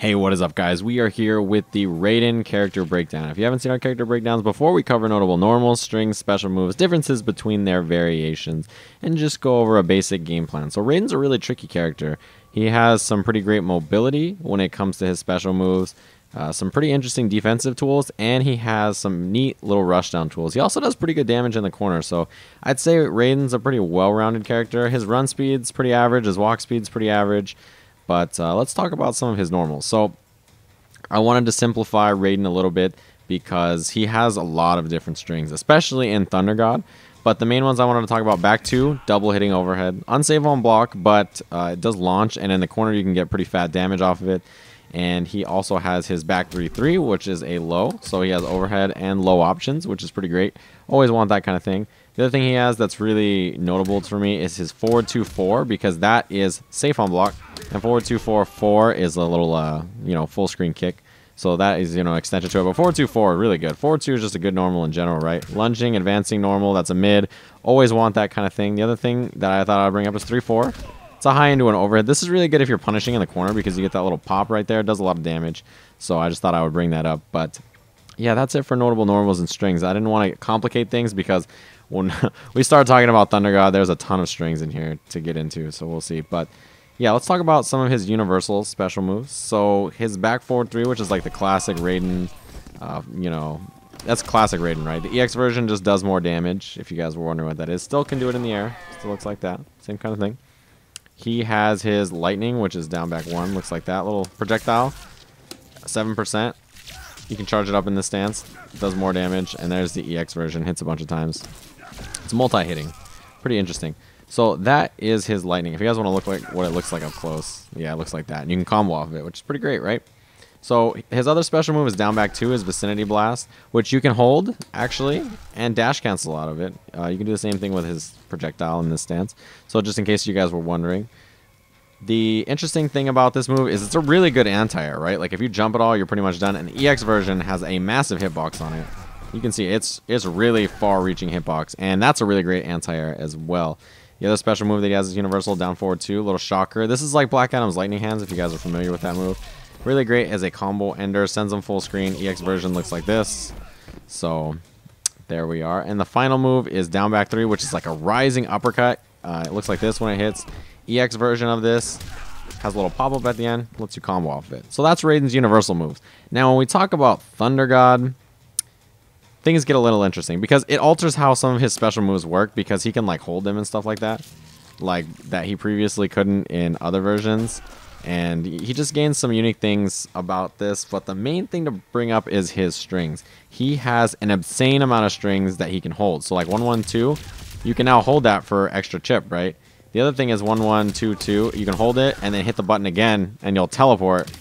Hey, what is up, guys? We are here with the Raiden character breakdown. If you haven't seen our character breakdowns before, we cover notable normals, strings, special moves, differences between their variations, and just go over a basic game plan. So Raiden's a really tricky character. He has some pretty great mobility when it comes to his special moves, some pretty interesting defensive tools, and he has some neat little rushdown tools. He also does pretty good damage in the corner, so I'd say Raiden's a pretty well-rounded character. His run speed's pretty average, his walk speed's pretty average. But let's talk about some of his normals. So I wanted to simplify Raiden a little bit because he has a lot of different strings, especially in Thunder God. But the main ones I wanted to talk about: back two, double hitting overhead, unsafe on block, but it does launch, and in the corner you can get pretty fat damage off of it. And he also has his back 3-3, which is a low, so he has overhead and low options, which is pretty great. Always want that kind of thing. The other thing he has that's really notable for me is his forward 2-4, because that is safe on block, and forward 2-4-4 is a little full screen kick. So that is extension to it. But forward 2-4 really good. Forward 2 is just a good normal in general, right? Lunging, advancing normal, that's a mid. Always want that kind of thing. The other thing that I thought I'd bring up is 3-4. It's a high into an overhead. This is really good if you're punishing in the corner because you get that little pop right there. It does a lot of damage. So I just thought I would bring that up. But yeah, that's it for notable normals and strings. I didn't want to complicate things because when we start talking about Thunder God, there's a ton of strings in here to get into. So we'll see. But yeah, let's talk about some of his universal special moves. So his back forward 3, which is like the classic Raiden, that's classic Raiden, right? The EX version just does more damage, if you guys were wondering what that is. Still can do it in the air. Still looks like that. Same kind of thing. He has his lightning, which is down back 1. Looks like that little projectile. 7%. You can charge it up in this stance. It does more damage. And there's the EX version. Hits a bunch of times. It's multi-hitting. Pretty interesting. So that is his lightning. If you guys want to look like what it looks like up close. Yeah, it looks like that. And you can combo off of it, which is pretty great, right? So his other special move is down back 2, his vicinity blast, which you can hold, actually, and dash cancel out of it. You can do the same thing with his projectile in this stance. So just in case you guys were wondering. The interesting thing about this move is it's a really good anti-air, right? Like if you jump at all, you're pretty much done. And the EX version has a massive hitbox on it. You can see it's really far-reaching hitbox, and that's a really great anti-air as well. The other special move that he has is universal, down forward 2, little shocker. This is like Black Adam's lightning hands, if you guys are familiar with that move. Really great as a combo ender, sends them full screen. EX version looks like this. So there we are. And the final move is down back 3, which is like a rising uppercut. It looks like this when it hits. EX version of this has a little pop-up at the end, lets you combo off of it. So that's Raiden's universal moves. Now when we talk about Thunder God, things get a little interesting because it alters how some of his special moves work, because he can like hold them and stuff like that he previously couldn't in other versions. And he just gains some unique things about this. But the main thing to bring up is his strings. He has an insane amount of strings that he can hold. So like 1-1-2, you can now hold that for extra chip, right? The other thing is 1-1-2-2. You can hold it and then hit the button again, and you'll teleport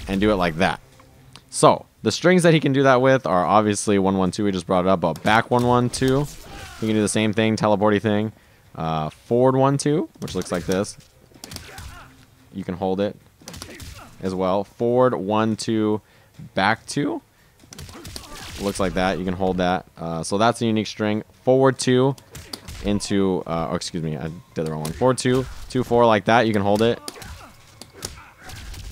and do it like that. So the strings that he can do that with are obviously 1-1-2. We just brought it up, but back 1-1-2, you can do the same thing, teleporty thing. Forward 1-2, which looks like this. You can hold it as well. Forward 1-2, back 2. Looks like that. You can hold that. So that's a unique string. Forward 2 into, excuse me, I did the wrong one. Forward 2, 2-4 like that. You can hold it.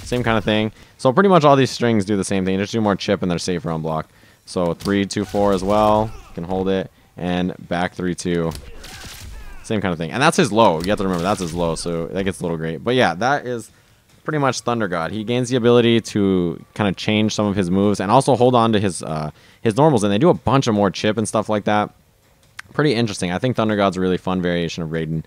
Same kind of thing. So pretty much all these strings do the same thing. Just do more chip and they're safer on block. So 3-2-4 as well. You can hold it. And back 3-2. Same kind of thing. And that's his low. You have to remember that's his low, so that gets a little great. But yeah, that is pretty much Thunder God. He gains the ability to kind of change some of his moves and also hold on to his normals. And they do a bunch of more chip and stuff like that. Pretty interesting. I think Thunder God's a really fun variation of Raiden.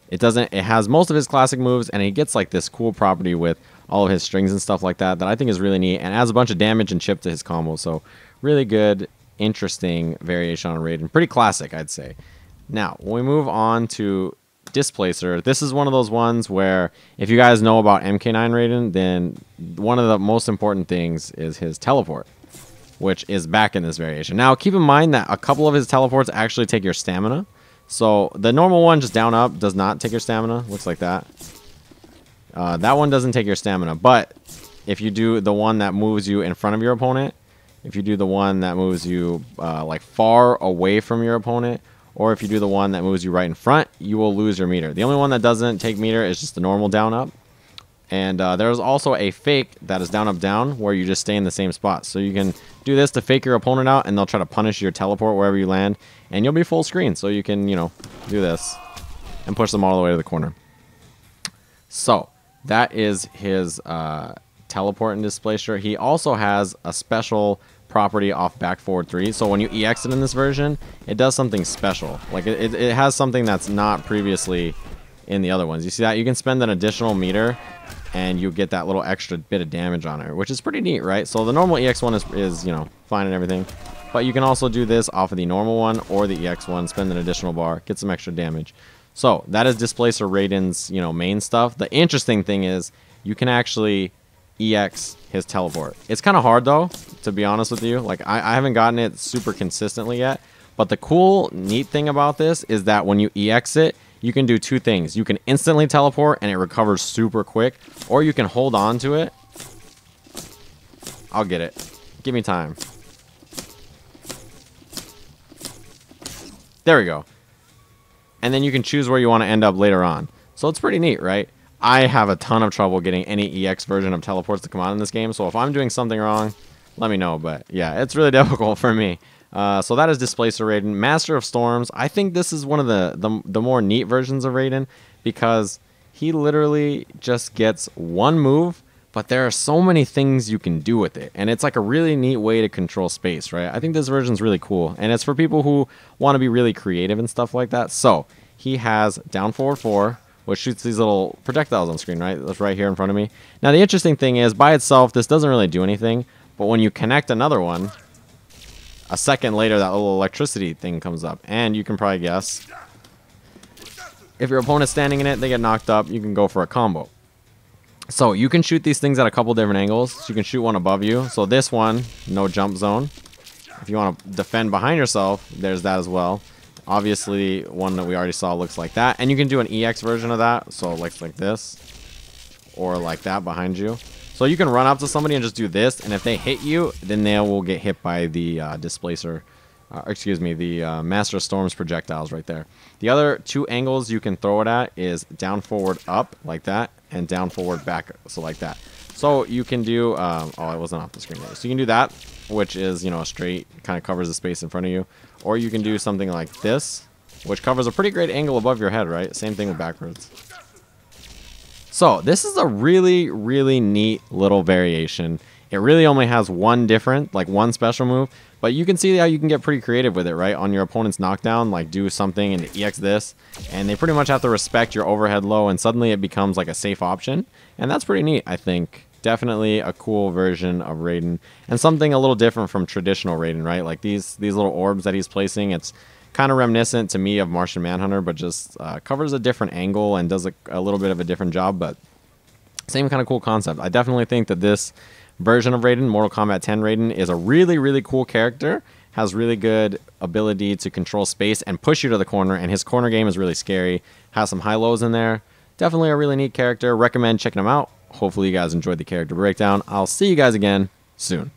It has most of his classic moves, and he gets like this cool property with all of his strings and stuff like that I think is really neat, and adds a bunch of damage and chip to his combo. So really good, interesting variation on Raiden. Pretty classic, I'd say. Now, when we move on to Displacer, this is one of those ones where if you guys know about MK9 Raiden, then one of the most important things is his teleport, which is back in this variation. Now, keep in mind that a couple of his teleports actually take your stamina. So the normal one, just down up, does not take your stamina. Looks like that. That one doesn't take your stamina, but if you do the one that moves you in front of your opponent, if you do the one that moves you like far away from your opponent, or if you do the one that moves you right in front, you will lose your meter. The only one that doesn't take meter is just the normal down up. And there's also a fake that is down, up, down, where you just stay in the same spot. So you can do this to fake your opponent out, and they'll try to punish your teleport wherever you land, and you'll be full screen. So you can, you know, do this and push them all the way to the corner. So that is his teleport and Displacer. He also has a special property off back forward 3. So when you EX it in this version, it does something special. Like it has something that's not previously in the other ones. You see that? You can spend an additional meter and you get that little extra bit of damage on it, which is pretty neat, right? So the normal EX one is, you know, fine and everything. But you can also do this off of the normal one or the EX one, spend an additional bar, get some extra damage. So that is Displacer Raiden's, you know, main stuff. The interesting thing is you can actually EX his teleport. It's kind of hard though, to be honest with you. Like I haven't gotten it super consistently yet. But the cool, neat thing about this is that when you EX it, you can do two things. You can instantly teleport and it recovers super quick, or you can hold on to it. I'll get it. Give me time. There we go. And then you can choose where you want to end up later on. So it's pretty neat, right? I have a ton of trouble getting any EX version of teleports to come out in this game, so if I'm doing something wrong, let me know. But yeah, it's really difficult for me. So that is Displacer Raiden. Master of Storms. I think this is one of the more neat versions of Raiden because he literally just gets one move, but there are so many things you can do with it. And it's like a really neat way to control space, right? I think this version's really cool. And it's for people who want to be really creative and stuff like that. So he has down forward 4, which shoots these little projectiles on screen, right? That's right here in front of me. Now the interesting thing is, by itself, this doesn't really do anything. But when you connect another one, a second later, that little electricity thing comes up. And you can probably guess, if your opponent's standing in it, they get knocked up, you can go for a combo. So you can shoot these things at a couple different angles. So you can shoot one above you. So this one, no jump zone. If you want to defend behind yourself, there's that as well. Obviously, one that we already saw looks like that. And you can do an EX version of that. So like this. Or like that behind you. So you can run up to somebody and just do this, and if they hit you, then they will get hit by the Displacer, the Master of Storms projectiles right there. The other two angles you can throw it at is down, forward, up, like that, and down, forward, back, so like that. So you can do, oh, it wasn't off the screen there. So you can do that, which is, you know, straight, kind of covers the space in front of you. Or you can do something like this, which covers a pretty great angle above your head, right? Same thing with backwards. So this is a really, really neat little variation. It really only has one special move, but you can see how you can get pretty creative with it, right? On your opponent's knockdown, like do something and EX this, and they pretty much have to respect your overhead low, and suddenly it becomes like a safe option, and that's pretty neat, I think. Definitely a cool version of Raiden, and something a little different from traditional Raiden, right? Like these little orbs that he's placing, it's kind of reminiscent to me of Martian Manhunter, but just covers a different angle and does a little bit of a different job, but same kind of cool concept. I definitely think that this version of Raiden, Mortal Kombat 10 Raiden, is a really, really cool character, has really good ability to control space and push you to the corner, and his corner game is really scary, has some high-lows in there. Definitely a really neat character. Recommend checking him out. Hopefully you guys enjoyed the character breakdown. I'll see you guys again soon.